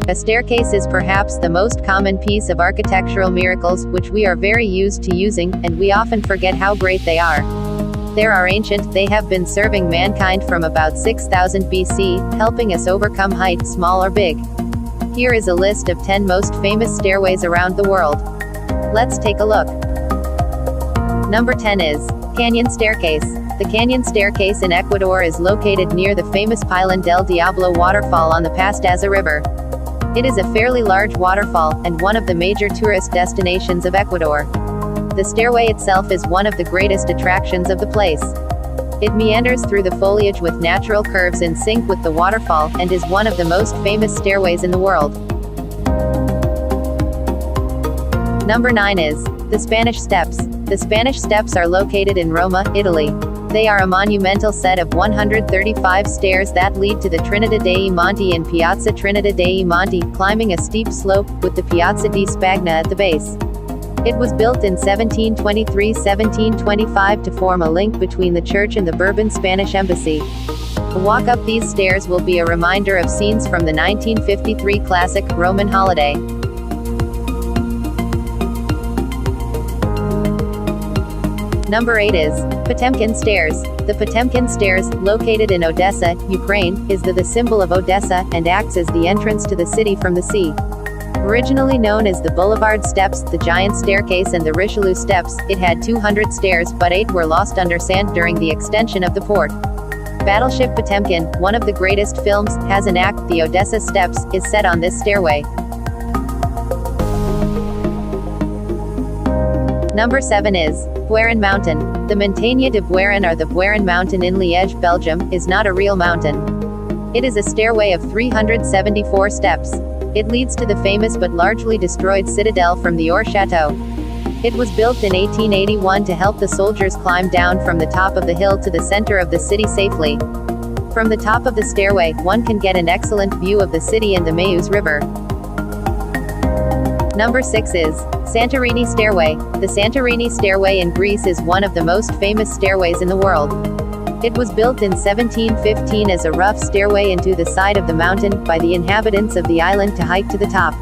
A staircase is perhaps the most common piece of architectural miracles, which we are very used to using, and we often forget how great they are. They are ancient, they have been serving mankind from about 6000 BC, helping us overcome heights small or big. Here is a list of 10 most famous stairways around the world. Let's take a look. Number 10 is Canyon Staircase. The Canyon Staircase in Ecuador is located near the famous Pilón del Diablo waterfall on the Pastaza River. It is a fairly large waterfall, and one of the major tourist destinations of Ecuador. The stairway itself is one of the greatest attractions of the place. It meanders through the foliage with natural curves in sync with the waterfall, and is one of the most famous stairways in the world. Number 9 is the Spanish Steps. The Spanish Steps are located in Roma, Italy. They are a monumental set of 135 stairs that lead to the Trinità dei Monti in Piazza Trinità dei Monti, climbing a steep slope, with the Piazza di Spagna at the base. It was built in 1723-1725 to form a link between the church and the Bourbon Spanish embassy. A walk up these stairs will be a reminder of scenes from the 1953 classic, Roman Holiday. Number 8 is Potemkin Stairs. The Potemkin Stairs, located in Odessa, Ukraine, is the symbol of Odessa, and acts as the entrance to the city from the sea. Originally known as the Boulevard Steps, the Giant Staircase and the Richelieu Steps, it had 200 stairs, but 8 were lost under sand during the extension of the port. Battleship Potemkin, one of the greatest films, has an act, The Odessa Steps, is set on this stairway. Number 7 is Bouiron Mountain. The Montagne de Bouiron, or the Bouiron Mountain in Liège, Belgium, is not a real mountain. It is a stairway of 374 steps. It leads to the famous but largely destroyed citadel from the Ore Chateau. It was built in 1881 to help the soldiers climb down from the top of the hill to the center of the city safely. From the top of the stairway, one can get an excellent view of the city and the Meuse River. Number 6 is Santorini Stairway. The Santorini Stairway in Greece is one of the most famous stairways in the world. It was built in 1715 as a rough stairway into the side of the mountain, by the inhabitants of the island to hike to the top.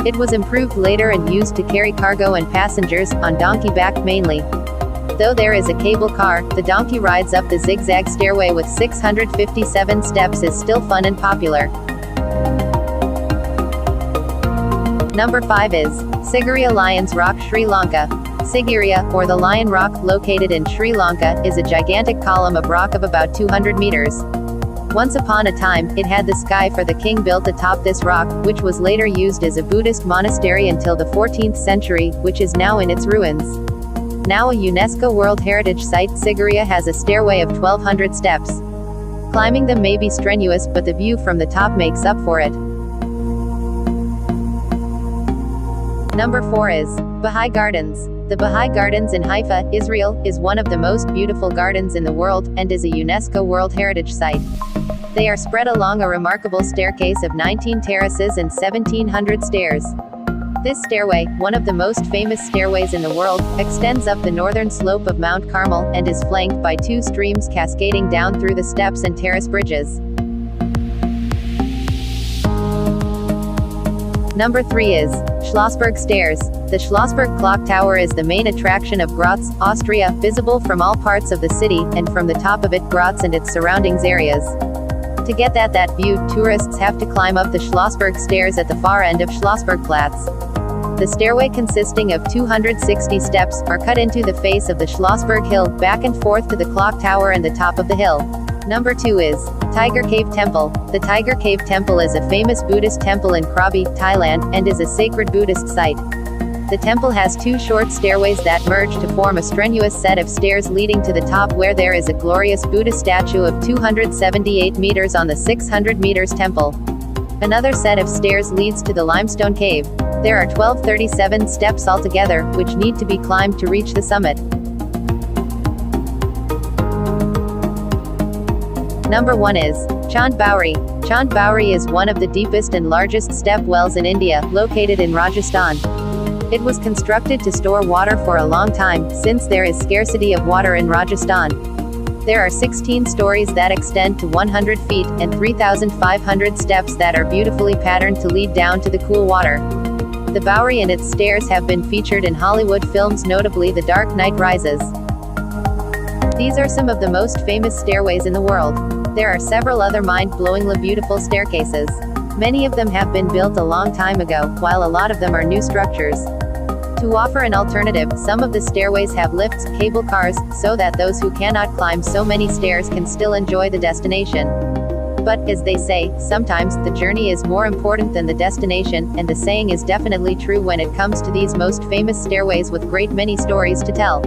It was improved later and used to carry cargo and passengers, on donkey back mainly. Though there is a cable car, the donkey rides up the zigzag stairway with 657 steps is still fun and popular. Number 5 is Sigiriya Lions Rock, Sri Lanka. Sigiriya, or the Lion Rock, located in Sri Lanka, is a gigantic column of rock of about 200 meters. Once upon a time, it had the sky for the king built atop this rock, which was later used as a Buddhist monastery until the 14th century, which is now in its ruins. Now a UNESCO World Heritage Site, Sigiriya has a stairway of 1200 steps. Climbing them may be strenuous, but the view from the top makes up for it. Number 4 is Baha'i Gardens. The Baha'i Gardens in Haifa, Israel, is one of the most beautiful gardens in the world, and is a UNESCO World Heritage Site. They are spread along a remarkable staircase of 19 terraces and 1700 stairs. This stairway, one of the most famous stairways in the world, extends up the northern slope of Mount Carmel, and is flanked by 2 streams cascading down through the steps and terrace bridges. Number 3 is Schlossberg Stairs. The Schlossberg Clock Tower is the main attraction of Graz, Austria, visible from all parts of the city, and from the top of it, Graz and its surroundings areas. To get that view, tourists have to climb up the Schlossberg Stairs at the far end of Schlossbergplatz. The stairway, consisting of 260 steps, are cut into the face of the Schlossberg Hill, back and forth to the clock tower and the top of the hill. Number 2 is Tiger Cave Temple. The Tiger Cave Temple is a famous Buddhist temple in Krabi, Thailand, and is a sacred Buddhist site. The temple has 2 short stairways that merge to form a strenuous set of stairs leading to the top, where there is a glorious Buddha statue of 278 meters on the 600 meters temple. Another set of stairs leads to the limestone cave. There are 1237 steps altogether, which need to be climbed to reach the summit. Number 1 is Chand Bauri. Chand Bauri is one of the deepest and largest step wells in India, located in Rajasthan. It was constructed to store water for a long time, since there is scarcity of water in Rajasthan. There are 16 stories that extend to 100 feet, and 3,500 steps that are beautifully patterned to lead down to the cool water. The Bowery and its stairs have been featured in Hollywood films, notably The Dark Knight Rises. These are some of the most famous stairways in the world. There are several other mind-blowingly beautiful staircases. Many of them have been built a long time ago, while a lot of them are new structures. To offer an alternative, some of the stairways have lifts, cable cars, so that those who cannot climb so many stairs can still enjoy the destination. But, as they say, sometimes the journey is more important than the destination, and the saying is definitely true when it comes to these most famous stairways with great many stories to tell.